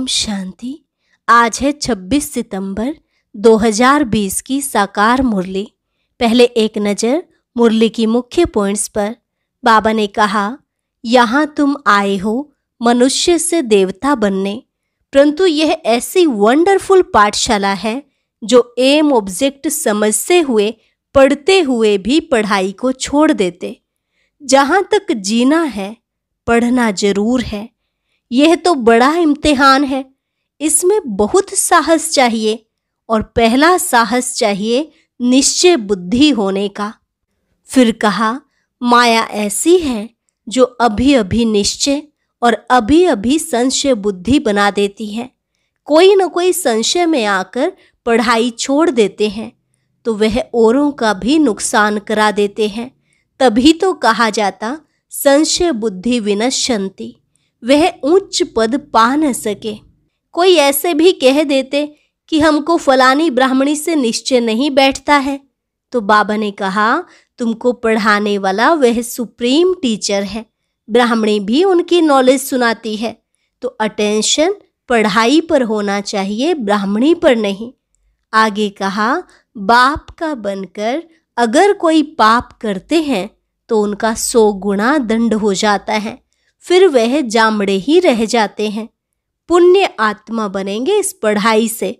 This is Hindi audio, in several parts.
शांति। आज है 26 सितंबर 2020 की साकार मुरली। पहले एक नज़र मुरली की मुख्य पॉइंट्स पर। बाबा ने कहा, यहाँ तुम आए हो मनुष्य से देवता बनने, परंतु यह ऐसी वंडरफुल पाठशाला है जो एम ऑब्जेक्ट समझते हुए पढ़ते हुए भी पढ़ाई को छोड़ देते। जहाँ तक जीना है पढ़ना जरूर है। यह तो बड़ा इम्तिहान है, इसमें बहुत साहस चाहिए और पहला साहस चाहिए निश्चय बुद्धि होने का। फिर कहा, माया ऐसी है जो अभी अभी निश्चय और अभी अभी संशय बुद्धि बना देती है। कोई न कोई संशय में आकर पढ़ाई छोड़ देते हैं तो वह औरों का भी नुकसान करा देते हैं। तभी तो कहा जाता संशय बुद्धि विनश्यन्ति, वह उच्च पद पा न सके। कोई ऐसे भी कह देते कि हमको फलानी ब्राह्मणी से निश्चय नहीं बैठता है, तो बाबा ने कहा तुमको पढ़ाने वाला वह सुप्रीम टीचर है, ब्राह्मणी भी उनकी नॉलेज सुनाती है। तो अटेंशन पढ़ाई पर होना चाहिए, ब्राह्मणी पर नहीं। आगे कहा, बाप का बनकर अगर कोई पाप करते हैं तो उनका 100 गुना दंड हो जाता है, फिर वह जामड़े ही रह जाते हैं। पुण्य आत्मा बनेंगे इस पढ़ाई से।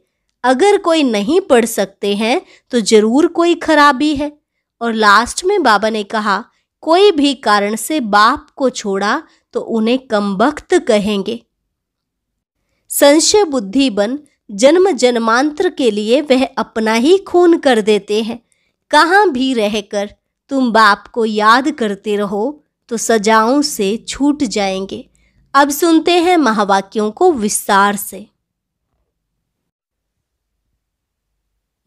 अगर कोई नहीं पढ़ सकते हैं तो जरूर कोई खराबी है। और लास्ट में बाबा ने कहा, कोई भी कारण से बाप को छोड़ा तो उन्हें कमबख्त कहेंगे। संशय बुद्धि बन जन्म जन्मांतर के लिए वह अपना ही खून कर देते हैं। कहाँ भी रहकर तुम बाप को याद करते रहो तो सजाओं से छूट जाएंगे। अब सुनते हैं महावाक्यों को विस्तार से।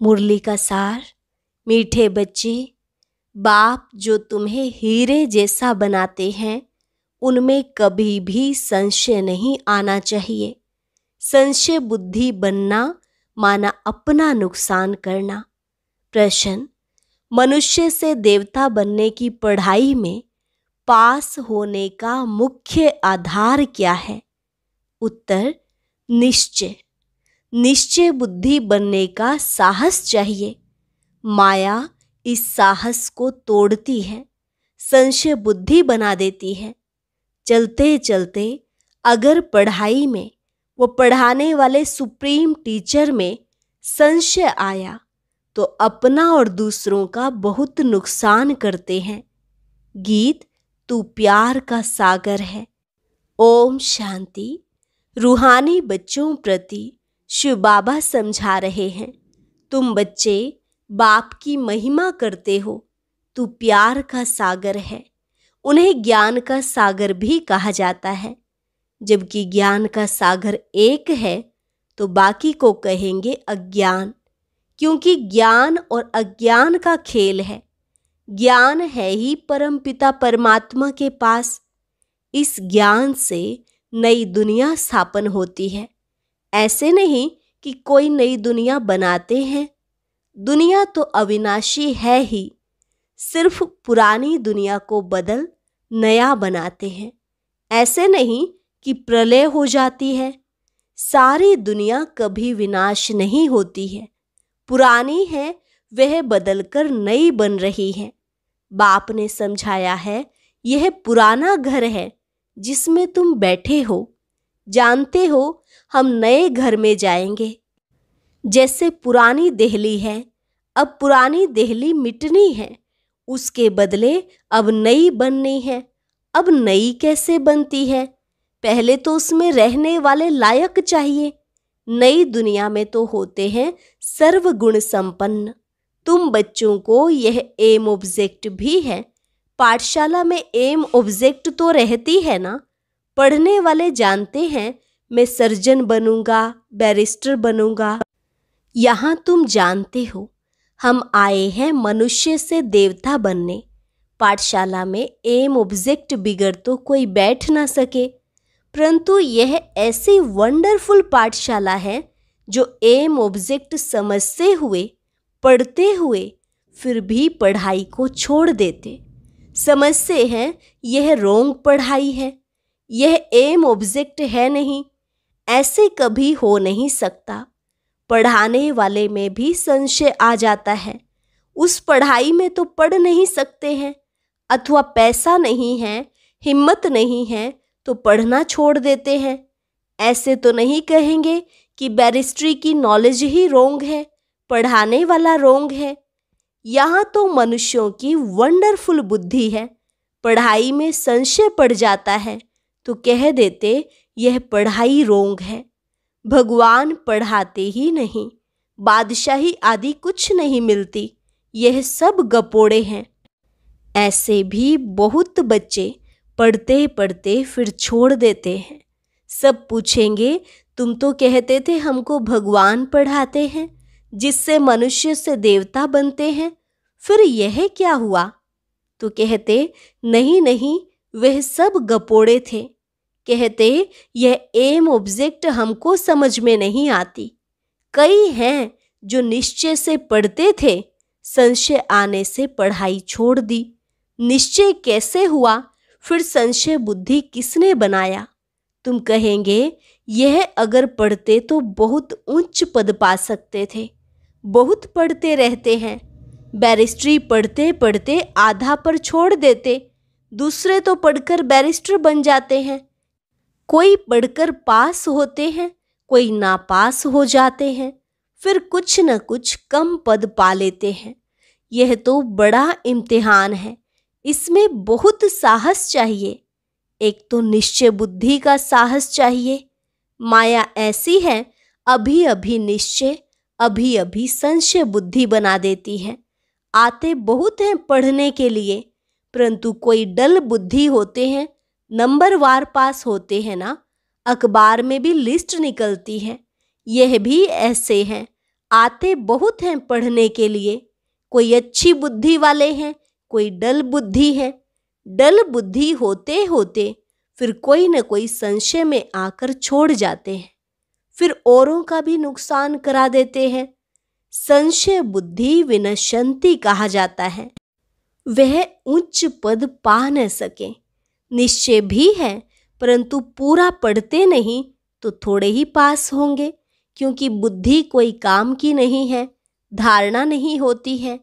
मुरली का सार। मीठे बच्चे, बाप जो तुम्हें हीरे जैसा बनाते हैं उनमें कभी भी संशय नहीं आना चाहिए। संशय बुद्धि बनना माना अपना नुकसान करना। प्रश्न, मनुष्य से देवता बनने की पढ़ाई में पास होने का मुख्य आधार क्या है? उत्तर, निश्चय। निश्चय बुद्धि बनने का साहस चाहिए। माया इस साहस को तोड़ती है, संशय बुद्धि बना देती है। चलते चलते अगर पढ़ाई में वो पढ़ाने वाले सुप्रीम टीचर में संशय आया तो अपना और दूसरों का बहुत नुकसान करते हैं। गीत तू प्यार का सागर है। ओम शांति। रूहानी बच्चों प्रति शिव बाबा समझा रहे हैं, तुम बच्चे बाप की महिमा करते हो, तू प्यार का सागर है। उन्हें ज्ञान का सागर भी कहा जाता है। जबकि ज्ञान का सागर एक है तो बाकी को कहेंगे अज्ञान, क्योंकि ज्ञान और अज्ञान का खेल है। ज्ञान है ही परमपिता परमात्मा के पास। इस ज्ञान से नई दुनिया स्थापन होती है। ऐसे नहीं कि कोई नई दुनिया बनाते हैं। दुनिया तो अविनाशी है ही, सिर्फ पुरानी दुनिया को बदल नया बनाते हैं। ऐसे नहीं कि प्रलय हो जाती है। सारी दुनिया कभी विनाश नहीं होती है। पुरानी है वह बदलकर नई बन रही है। बाप ने समझाया है, यह पुराना घर है जिसमें तुम बैठे हो। जानते हो हम नए घर में जाएंगे। जैसे पुरानी दिल्ली है, अब पुरानी दिल्ली मिटनी है, उसके बदले अब नई बननी है। अब नई कैसे बनती है? पहले तो उसमें रहने वाले लायक चाहिए। नई दुनिया में तो होते हैं सर्वगुण संपन्न। तुम बच्चों को यह एम ऑब्जेक्ट भी है। पाठशाला में एम ऑब्जेक्ट तो रहती है ना। पढ़ने वाले जानते हैं मैं सर्जन बनूंगा, बैरिस्टर बनूंगा। यहाँ तुम जानते हो हम आए हैं मनुष्य से देवता बनने। पाठशाला में एम ऑब्जेक्ट बिगड़ तो कोई बैठ ना सके, परंतु यह ऐसी वंडरफुल पाठशाला है जो एम ऑब्जेक्ट समझते हुए पढ़ते हुए फिर भी पढ़ाई को छोड़ देते। समझते हैं यह रोंग पढ़ाई है, यह एम ऑब्जेक्ट है नहीं। ऐसे कभी हो नहीं सकता। पढ़ाने वाले में भी संशय आ जाता है। उस पढ़ाई में तो पढ़ नहीं सकते हैं, अथवा पैसा नहीं है, हिम्मत नहीं है तो पढ़ना छोड़ देते हैं। ऐसे तो नहीं कहेंगे कि बैरिस्ट्री की नॉलेज ही रोंग है, पढ़ाने वाला रोंग है। यहाँ तो मनुष्यों की वंडरफुल बुद्धि है। पढ़ाई में संशय पड़ जाता है तो कह देते यह पढ़ाई रोंग है। भगवान पढ़ाते ही नहीं, बादशाही आदि कुछ नहीं मिलती, यह सब गपोड़े हैं। ऐसे भी बहुत बच्चे पढ़ते पढ़ते फिर छोड़ देते हैं। सब पूछेंगे तुम तो कहते थे हमको भगवान पढ़ाते हैं, जिससे मनुष्य से देवता बनते हैं, फिर यह क्या हुआ? तो कहते नहीं नहीं, वह सब गपोड़े थे। कहते यह एम ऑब्जेक्ट हमको समझ में नहीं आती। कई हैं जो निश्चय से पढ़ते थे, संशय आने से पढ़ाई छोड़ दी। निश्चय कैसे हुआ? फिर संशय बुद्धि किसने बनाया? तुम कहेंगे यह अगर पढ़ते तो बहुत उच्च पद पा सकते थे। बहुत पढ़ते रहते हैं, बैरिस्ट्री पढ़ते पढ़ते आधा पर छोड़ देते। दूसरे तो पढ़कर बैरिस्टर बन जाते हैं। कोई पढ़कर पास होते हैं, कोई नापास हो जाते हैं, फिर कुछ न कुछ कम पद पा लेते हैं। यह तो बड़ा इम्तिहान है, इसमें बहुत साहस चाहिए। एक तो निश्चय बुद्धि का साहस चाहिए। माया ऐसी है, अभी अभी निश्चय, अभी अभी संशय बुद्धि बना देती है। आते बहुत हैं पढ़ने के लिए, परंतु कोई डल बुद्धि होते हैं, नंबर वार पास होते हैं ना, अखबार में भी लिस्ट निकलती है। यह भी ऐसे हैं, आते बहुत हैं पढ़ने के लिए। कोई अच्छी बुद्धि वाले हैं, कोई डल बुद्धि है। डल बुद्धि होते होते फिर कोई न कोई संशय में आकर छोड़ जाते हैं, फिर औरों का भी नुकसान करा देते हैं। संशय बुद्धि विनश्यंती कहा जाता है। वह उच्च पद पा न सके। निश्चय भी है, परंतु पूरा पढ़ते नहीं तो थोड़े ही पास होंगे, क्योंकि बुद्धि कोई काम की नहीं है, धारणा नहीं होती है।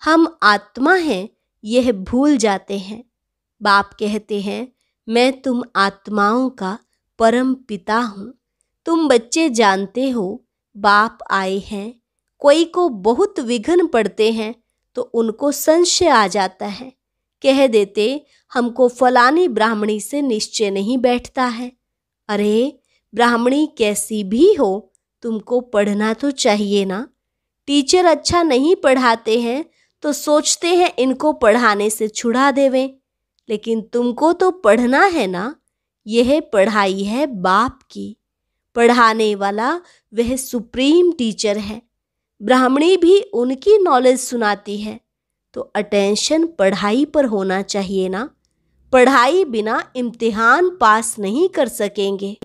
हम आत्मा हैं यह भूल जाते हैं। बाप कहते हैं मैं तुम आत्माओं का परम पिता हूँ। तुम बच्चे जानते हो बाप आए हैं। कोई को बहुत विघ्न पड़ते हैं तो उनको संशय आ जाता है। कह देते हमको फलानी ब्राह्मणी से निश्चय नहीं बैठता है। अरे ब्राह्मणी कैसी भी हो, तुमको पढ़ना तो चाहिए ना। टीचर अच्छा नहीं पढ़ाते हैं तो सोचते हैं इनको पढ़ाने से छुड़ा देवें, लेकिन तुमको तो पढ़ना है ना। यह पढ़ाई है बाप की। पढ़ाने वाला वह सुप्रीम टीचर है। ब्राह्मणी भी उनकी नॉलेज सुनाती है, तो अटेंशन पढ़ाई पर होना चाहिए ना। पढ़ाई बिना इम्तिहान पास नहीं कर सकेंगे।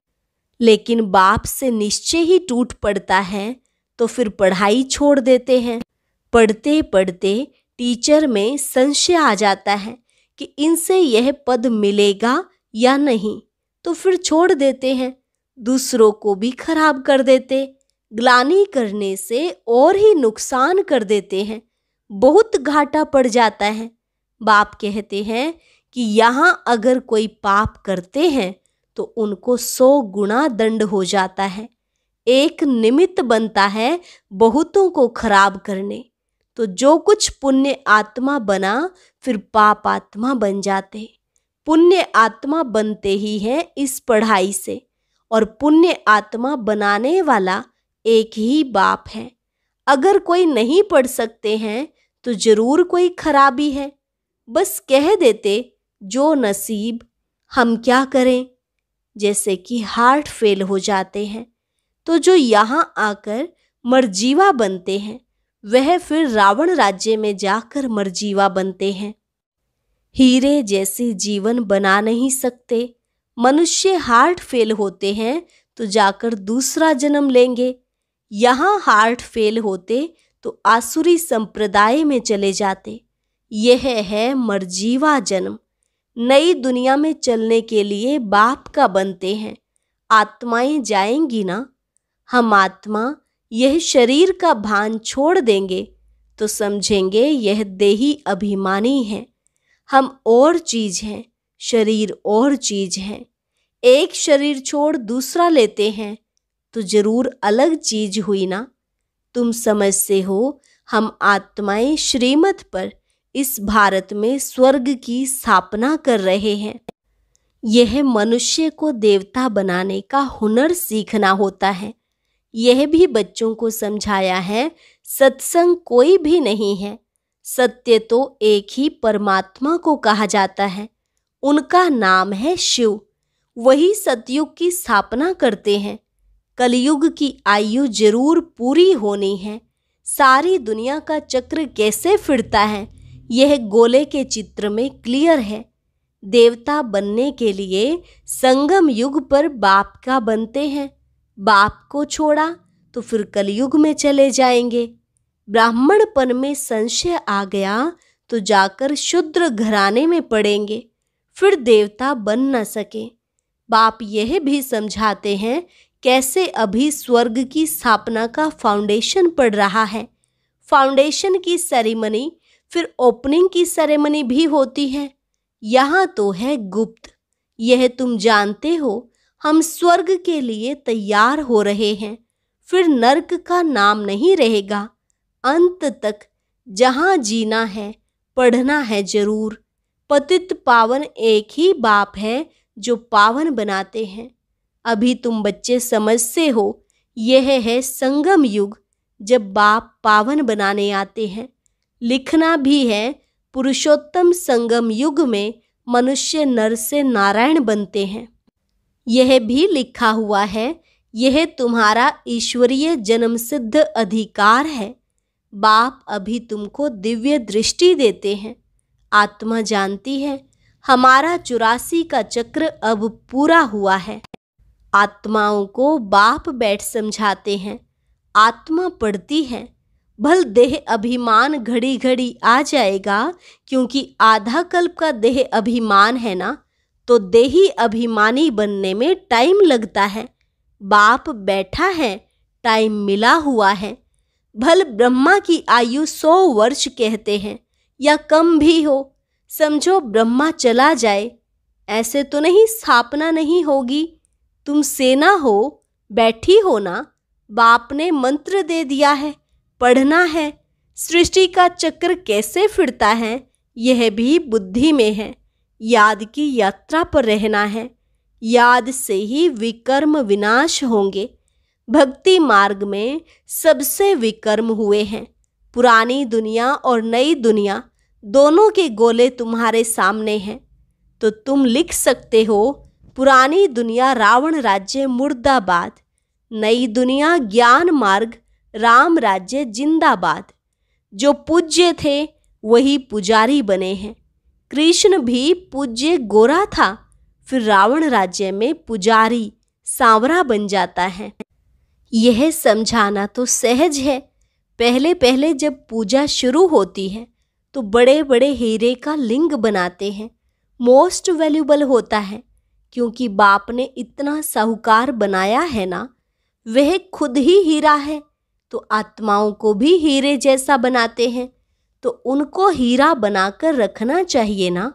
लेकिन बाप से निश्चय ही टूट पड़ता है तो फिर पढ़ाई छोड़ देते हैं। पढ़ते पढ़ते टीचर में संशय आ जाता है कि इनसे यह पद मिलेगा या नहीं, तो फिर छोड़ देते हैं। दूसरों को भी खराब कर देते, ग्लानि करने से और ही नुकसान कर देते हैं। बहुत घाटा पड़ जाता है। बाप कहते हैं कि यहाँ अगर कोई पाप करते हैं तो उनको 100 गुना दंड हो जाता है। एक निमित्त बनता है बहुतों को खराब करने। तो जो कुछ पुण्य आत्मा बना फिर पाप आत्मा बन जाते। पुण्य आत्मा बनते ही है इस पढ़ाई से, और पुण्य आत्मा बनाने वाला एक ही बाप है। अगर कोई नहीं पढ़ सकते हैं तो जरूर कोई खराबी है। बस कह देते जो नसीब, हम क्या करें। जैसे कि हार्ट फेल हो जाते हैं तो जो यहाँ आकर मरजीवा बनते हैं वह फिर रावण राज्य में जाकर मरजीवा बनते हैं। हीरे जैसे जीवन बना नहीं सकते। मनुष्य हार्ट फेल होते हैं तो जाकर दूसरा जन्म लेंगे। यहाँ हार्ट फेल होते तो आसुरी संप्रदाय में चले जाते। यह है मरजीवा जन्म। नई दुनिया में चलने के लिए बाप का बनते हैं। आत्माएं जाएंगी ना। हम आत्मा यह शरीर का भान छोड़ देंगे तो समझेंगे यह देही अभिमानी है। हम और चीज हैं, शरीर और चीज है। एक शरीर छोड़ दूसरा लेते हैं तो जरूर अलग चीज हुई ना। तुम समझते हो हम आत्माएं श्रीमत पर इस भारत में स्वर्ग की स्थापना कर रहे हैं। यह मनुष्य को देवता बनाने का हुनर सीखना होता है। यह भी बच्चों को समझाया है। सत्संग कोई भी नहीं है। सत्य तो एक ही परमात्मा को कहा जाता है। उनका नाम है शिव। वही सतयुग की स्थापना करते हैं। कलयुग की आयु जरूर पूरी होनी है। सारी दुनिया का चक्र कैसे फिरता है यह गोले के चित्र में क्लियर है। देवता बनने के लिए संगम युग पर बाप का बनते हैं। बाप को छोड़ा तो फिर कलयुग में चले जाएंगे। ब्राह्मणपन में संशय आ गया तो जाकर शूद्र घराने में पड़ेंगे, फिर देवता बन न सके। बाप यह भी समझाते हैं कैसे अभी स्वर्ग की स्थापना का फाउंडेशन पड़ रहा है। फाउंडेशन की सेरेमनी फिर ओपनिंग की सेरेमनी भी होती है। यहाँ तो है गुप्त। यह तुम जानते हो। हम स्वर्ग के लिए तैयार हो रहे हैं। फिर नर्क का नाम नहीं रहेगा। अंत तक जहाँ जीना है पढ़ना है जरूर। पतित पावन एक ही बाप है जो पावन बनाते हैं। अभी तुम बच्चे समझते हो यह है संगम युग जब बाप पावन बनाने आते हैं। लिखना भी है पुरुषोत्तम संगम युग में मनुष्य नर से नारायण बनते हैं। यह भी लिखा हुआ है यह तुम्हारा ईश्वरीय जन्मसिद्ध अधिकार है। बाप अभी तुमको दिव्य दृष्टि देते हैं। आत्मा जानती है हमारा 84 का चक्र अब पूरा हुआ है। आत्माओं को बाप बैठ समझाते हैं। आत्मा पढ़ती है। भल देह अभिमान घड़ी घड़ी आ जाएगा, क्योंकि आधा कल्प का देह अभिमान है ना, तो देही अभिमानी बनने में टाइम लगता है। बाप बैठा है, टाइम मिला हुआ है। भल ब्रह्मा की आयु 100 वर्ष कहते हैं या कम भी हो। समझो ब्रह्मा चला जाए, ऐसे तो नहीं स्थापना नहीं होगी। तुम सेना हो, बैठी हो ना। बाप ने मंत्र दे दिया है, पढ़ना है। सृष्टि का चक्र कैसे फिरता है यह भी बुद्धि में है। याद की यात्रा पर रहना है। याद से ही विकर्म विनाश होंगे। भक्ति मार्ग में सबसे विकर्म हुए हैं। पुरानी दुनिया और नई दुनिया दोनों के गोले तुम्हारे सामने हैं, तो तुम लिख सकते हो पुरानी दुनिया रावण राज्य मुर्दाबाद, नई दुनिया ज्ञान मार्ग राम राज्य जिंदाबाद। जो पूज्य थे वही पुजारी बने हैं। कृष्ण भी पूज्य गोरा था, फिर रावण राज्य में पुजारी सांवरा बन जाता है। यह समझाना तो सहज है। पहले पहले जब पूजा शुरू होती है तो बड़े बड़े हीरे का लिंग बनाते हैं। मोस्ट वैल्यूबल होता है, क्योंकि बाप ने इतना साहूकार बनाया है ना। वह खुद ही हीरा है, तो आत्माओं को भी हीरे जैसा बनाते हैं, तो उनको हीरा बनाकर रखना चाहिए ना।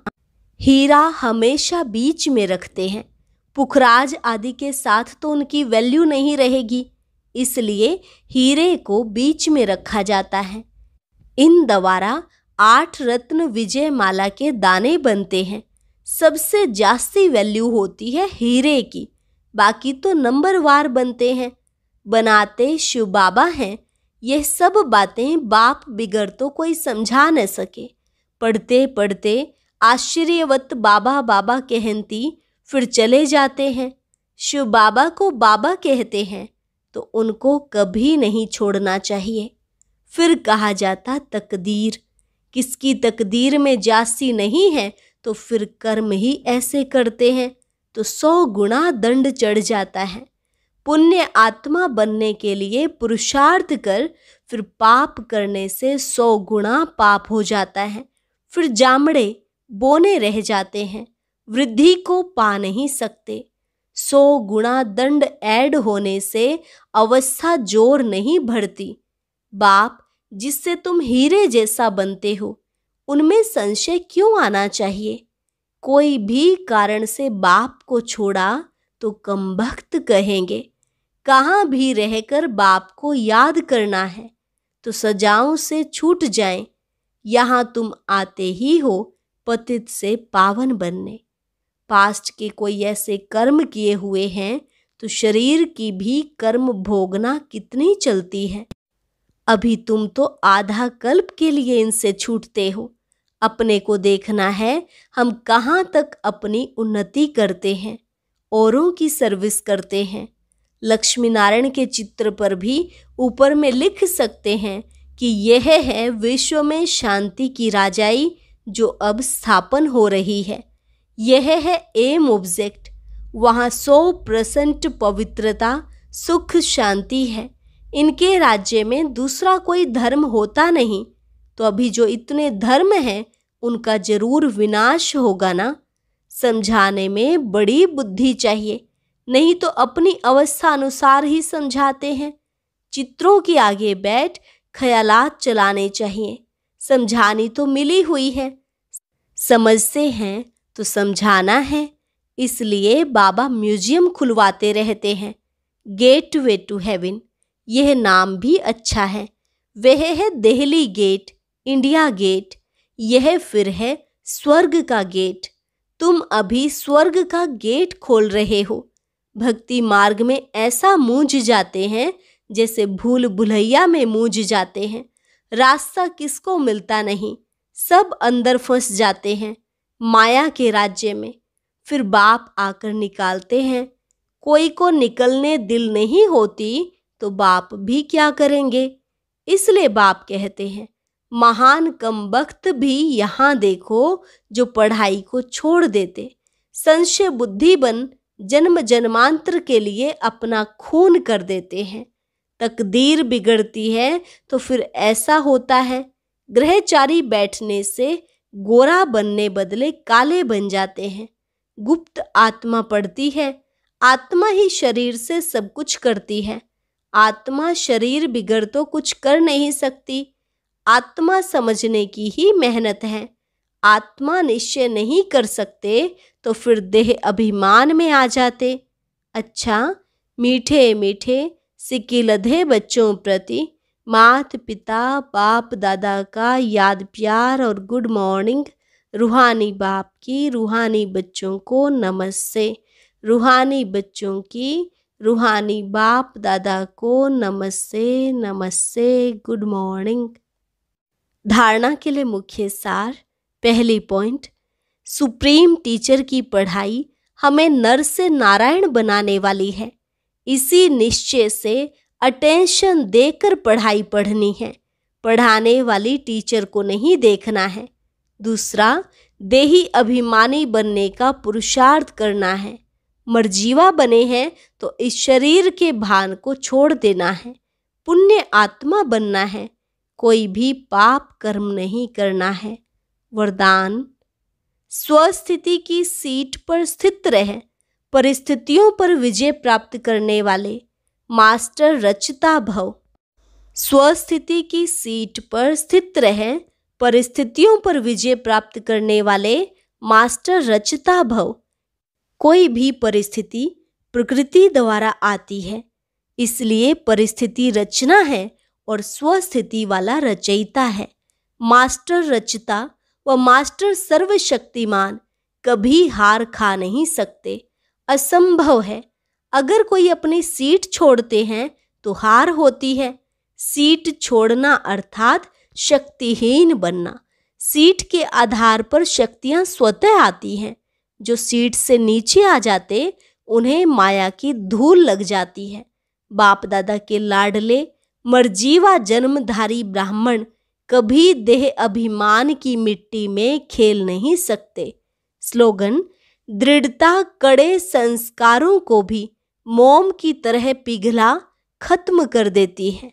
हीरा हमेशा बीच में रखते हैं। पुखराज आदि के साथ तो उनकी वैल्यू नहीं रहेगी, इसलिए हीरे को बीच में रखा जाता है। इन द्वारा 8 रत्न विजय माला के दाने बनते हैं। सबसे जास्ती वैल्यू होती है हीरे की, बाकी तो नंबरवार बनते हैं। बनाते शिव बाबा हैं। यह सब बातें बाप बिगड़ तो कोई समझा न सके। पढ़ते पढ़ते आश्चर्यवत बाबा बाबा कहती फिर चले जाते हैं। शिव बाबा को बाबा कहते हैं तो उनको कभी नहीं छोड़ना चाहिए। फिर कहा जाता तकदीर, किसकी तकदीर में जास्ती नहीं है तो फिर कर्म ही ऐसे करते हैं तो 100 गुना दंड चढ़ जाता है। पुण्य आत्मा बनने के लिए पुरुषार्थ कर, फिर पाप करने से 100 गुना पाप हो जाता है। फिर जामड़े बोने रह जाते हैं, वृद्धि को पा नहीं सकते। 100 गुना दंड ऐड होने से अवस्था जोर नहीं बढ़ती। बाप जिससे तुम हीरे जैसा बनते हो, उनमें संशय क्यों आना चाहिए? कोई भी कारण से बाप को छोड़ा तो कमबख्त कहेंगे। कहाँ भी रहकर बाप को याद करना है तो सजाओं से छूट जाएं। यहाँ तुम आते ही हो पतित से पावन बनने। पास्ट के कोई ऐसे कर्म किए हुए हैं तो शरीर की भी कर्म भोगना कितनी चलती है। अभी तुम तो आधा कल्प के लिए इनसे छूटते हो। अपने को देखना है, हम कहाँ तक अपनी उन्नति करते हैं, औरों की सर्विस करते हैं। लक्ष्मी नारायण के चित्र पर भी ऊपर में लिख सकते हैं कि यह है विश्व में शांति की राजाई जो अब स्थापन हो रही है। यह है एम ऑब्जेक्ट। वहाँ 100% पवित्रता, सुख, शांति है। इनके राज्य में दूसरा कोई धर्म होता नहीं तो अभी जो इतने धर्म हैं उनका जरूर विनाश होगा ना। समझाने में बड़ी बुद्धि चाहिए, नहीं तो अपनी अवस्था अनुसार ही समझाते हैं। चित्रों के आगे बैठ ख्यालात चलाने चाहिए। समझानी तो मिली हुई है, समझते हैं तो समझाना है। इसलिए बाबा म्यूजियम खुलवाते रहते हैं। गेटवे टू हेवन, यह नाम भी अच्छा है। वह है दिल्ली गेट, इंडिया गेट। यह फिर है स्वर्ग का गेट। तुम अभी स्वर्ग का गेट खोल रहे हो। भक्ति मार्ग में ऐसा मूंझ जाते हैं जैसे भूल भुलैया में मूंझ जाते हैं। रास्ता किसको मिलता नहीं, सब अंदर फंस जाते हैं माया के राज्य में। फिर बाप आकर निकालते हैं। कोई को निकलने दिल नहीं होती तो बाप भी क्या करेंगे। इसलिए बाप कहते हैं, महान कमबख्त भी यहाँ देखो जो पढ़ाई को छोड़ देते, संशय बुद्धि बन जन्म जन्मांतर के लिए अपना खून कर देते हैं। तकदीर बिगड़ती है तो फिर ऐसा होता है। ग्रहचारी बैठने से गोरा बनने बदले काले बन जाते हैं। गुप्त आत्मा पढ़ती है। आत्मा ही शरीर से सब कुछ करती है। आत्मा शरीर बिगड़ तो कुछ कर नहीं सकती। आत्मा समझने की ही मेहनत है। आत्मा निश्चय नहीं कर सकते तो फिर देह अभिमान में आ जाते। अच्छा, मीठे मीठे सिकिलधे बच्चों प्रति माता पिता बाप दादा का याद प्यार और गुड मॉर्निंग। रूहानी बाप की रूहानी बच्चों को नमस्ते। रूहानी बच्चों की रूहानी बाप दादा को नमस्ते नमस्ते, गुड मॉर्निंग। धारणा के लिए मुख्य सार। पहली पॉइंट, सुप्रीम टीचर की पढ़ाई हमें नर से नारायण बनाने वाली है। इसी निश्चय से अटेंशन देकर पढ़ाई पढ़नी है। पढ़ाने वाली टीचर को नहीं देखना है। दूसरा, देही अभिमानी बनने का पुरुषार्थ करना है। मर्जीवा बने हैं तो इस शरीर के भान को छोड़ देना है। पुण्य आत्मा बनना है। कोई भी पाप कर्म नहीं करना है। वरदान, स्वस्थिति की सीट पर स्थित रहे, परिस्थितियों पर विजय प्राप्त करने वाले मास्टर रचता भव। स्वस्थिति की सीट पर स्थित रहे, परिस्थितियों पर विजय प्राप्त करने वाले मास्टर रचता भव। कोई भी परिस्थिति प्रकृति द्वारा आती है, इसलिए परिस्थिति रचना है और स्वस्थिति वाला रचयिता है। मास्टर रचता व मास्टर सर्वशक्तिमान कभी हार खा नहीं सकते। असंभव है। अगर कोई अपनी सीट छोड़ते हैं तो हार होती है। सीट छोड़ना अर्थात शक्तिहीन बनना। सीट के आधार पर शक्तियां स्वतः आती हैं। जो सीट से नीचे आ जाते उन्हें माया की धूल लग जाती है। बाप दादा के लाडले मर्जीवा जन्मधारी ब्राह्मण कभी देह अभिमान की मिट्टी में खेल नहीं सकते। स्लोगन, दृढ़ता कड़े संस्कारों को भी मोम की तरह पिघला खत्म कर देती है।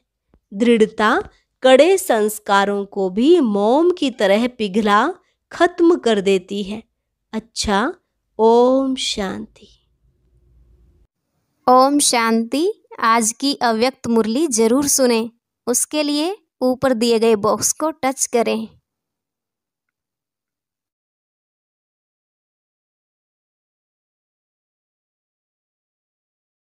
दृढ़ता कड़े संस्कारों को भी मोम की तरह पिघला खत्म कर देती है। अच्छा, ओम शांति। ओम शांति। आज की अव्यक्त मुरली जरूर सुने। उसके लिए ऊपर दिए गए बॉक्स को टच करें।